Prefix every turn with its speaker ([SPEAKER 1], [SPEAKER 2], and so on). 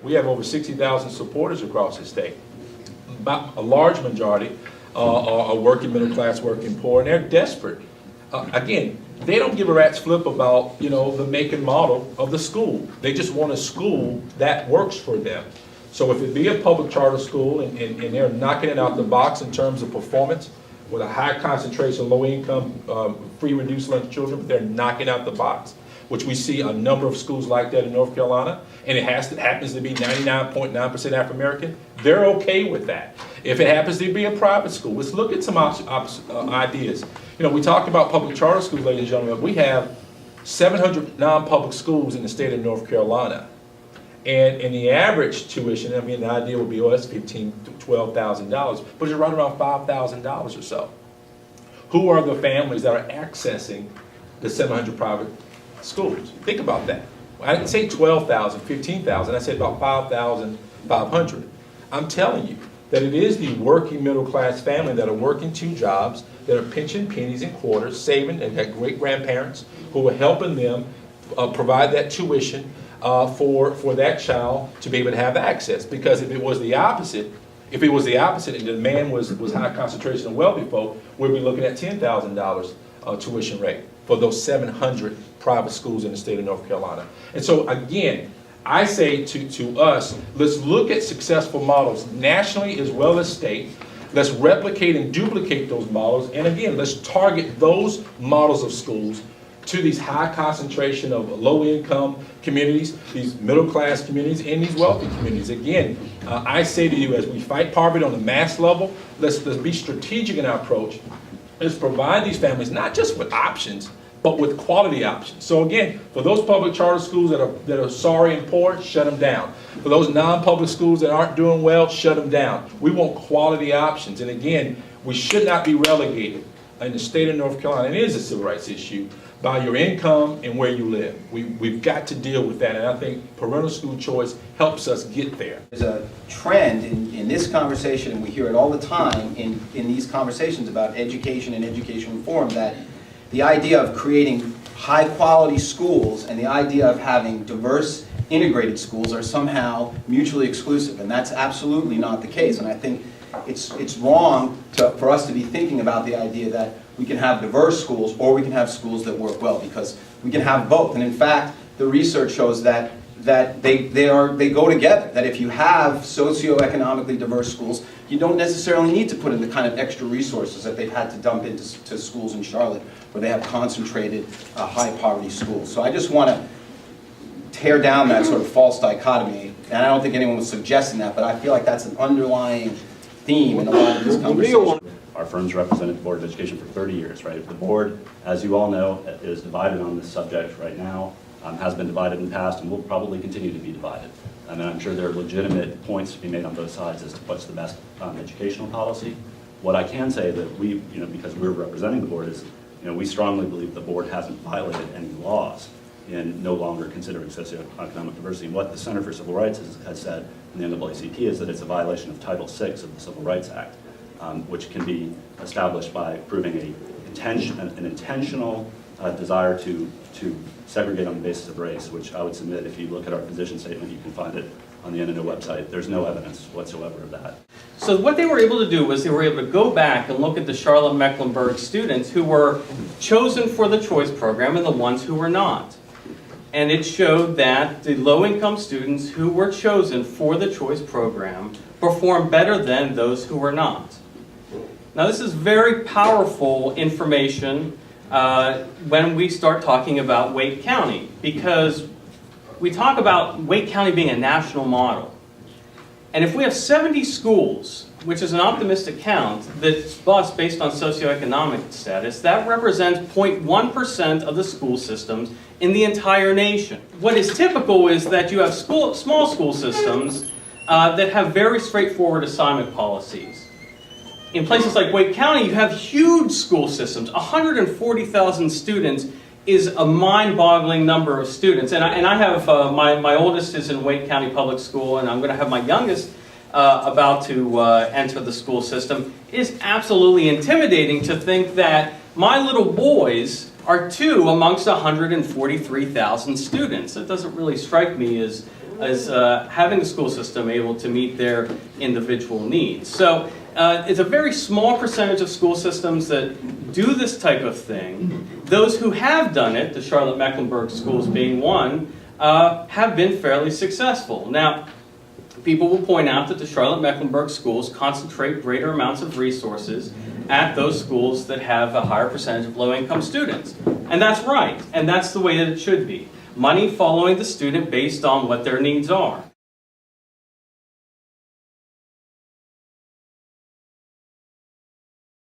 [SPEAKER 1] We have over 60,000 supporters across the state. About a large majority are working middle class, working poor, and they're desperate. Again, they don't give a rat's flip about, you know, the make and model of the school. They just want a school that works for them. So if it be a public charter school and they're knocking it out the box in terms of performance, with a high concentration of low-income, free reduced lunch children, but they're knocking out the box, which we see a number of schools like that in North Carolina, and it happens to be 99.9% African-American, they're okay with that. If it happens to be a private school, let's look at some ideas. You know, we talked about public charter schools, ladies and gentlemen. We have 700 non-public schools in the state of North Carolina. And the average tuition, I mean, the idea would be, oh, that's $15,000 to $12,000, but it's right around $5,000 or so. Who are the families that are accessing the 700 private schools? Think about that. I didn't say 12,000, 15,000, I said about 5,500. I'm telling you that it is the working middle class family that are working 2 jobs, that are pinching pennies and quarters, saving, and got great grandparents who are helping them provide that tuition for that child to be able to have access. Because if it was the opposite, and the demand was high concentration of wealthy folk, we'd be looking at $10,000 tuition rate for those 700 private schools in the state of North Carolina. And so again, I say to us, let's look at successful models nationally as well as state. Let's replicate and duplicate those models. And again, let's target those models of schools to these high concentration of low-income communities, these middle-class communities, and these wealthy communities. Again, I say to you, as we fight poverty on the mass level, let's be strategic in our approach. Let's provide these families not just with options, but with quality options. So again, for those public charter schools that are sorry and poor, shut them down. For those non-public schools that aren't doing well, shut them down. We want quality options. And again, we should not be relegated in the state of North Carolina. It is a civil rights issue by your income and where you live. We've got to deal with that, and I think parental school choice helps us get there.
[SPEAKER 2] There's a trend in this conversation, and we hear it all the time in these conversations about education and education reform, that the idea of creating high-quality schools and the idea of having diverse integrated schools are somehow mutually exclusive, and that's absolutely not the case. And I think it's wrong for us to be thinking about the idea that we can have diverse schools or we can have schools that work well, because we can have both. And in fact, the research shows that they go together, that if you have socioeconomically diverse schools, you don't necessarily need to put in the kind of extra resources that they've had to dump into schools in Charlotte, where they have concentrated high poverty schools. So I just want to tear down that sort of false dichotomy, and I don't think anyone was suggesting that, but I feel like that's an underlying theme in a lot of this conversation.
[SPEAKER 3] Our firm's represented the Board of Education for 30 years, right? The board, as you all know, is divided on this subject right now, has been divided in the past, and will probably continue to be divided. And I'm sure there are legitimate points to be made on both sides as to what's the best educational policy. What I can say that we, because we're representing the board, is, we strongly believe the board hasn't violated any laws in no longer considering socioeconomic diversity. And what the Center for Civil Rights has said in the NAACP is that it's a violation of Title VI of the Civil Rights Act, which can be established by proving an intentional desire to segregate on the basis of race, which I would submit, if you look at our position statement, you can find it on the NNO website. There's no evidence whatsoever of that.
[SPEAKER 4] So what they were able to do was they were able to go back and look at the Charlotte-Mecklenburg students who were chosen for the choice program and the ones who were not. And it showed that the low-income students who were chosen for the choice program performed better than those who were not. Now this is very powerful information when we start talking about Wake County, because we talk about Wake County being a national model. And if we have 70 schools, which is an optimistic count, that's bused based on socioeconomic status, that represents 0.1% of the school systems in the entire nation. What is typical is that you have small school systems that have very straightforward assignment policies. In places like Wake County, you have huge school systems. 140,000 students is a mind-boggling number of students. And I have, my oldest is in Wake County Public School, and I'm going to have my youngest about to enter the school system. It is absolutely intimidating to think that my little boys are 2 amongst 143,000 students. It doesn't really strike me as as having a school system able to meet their individual needs. So it's a very small percentage of school systems that do this type of thing. Those who have done it, the Charlotte-Mecklenburg schools being one, have been fairly successful. Now, people will point out that the Charlotte-Mecklenburg schools concentrate greater amounts of resources at those schools that have a higher percentage of low-income students. And that's right, and that's the way that it should be. Money following the student based on what their needs are.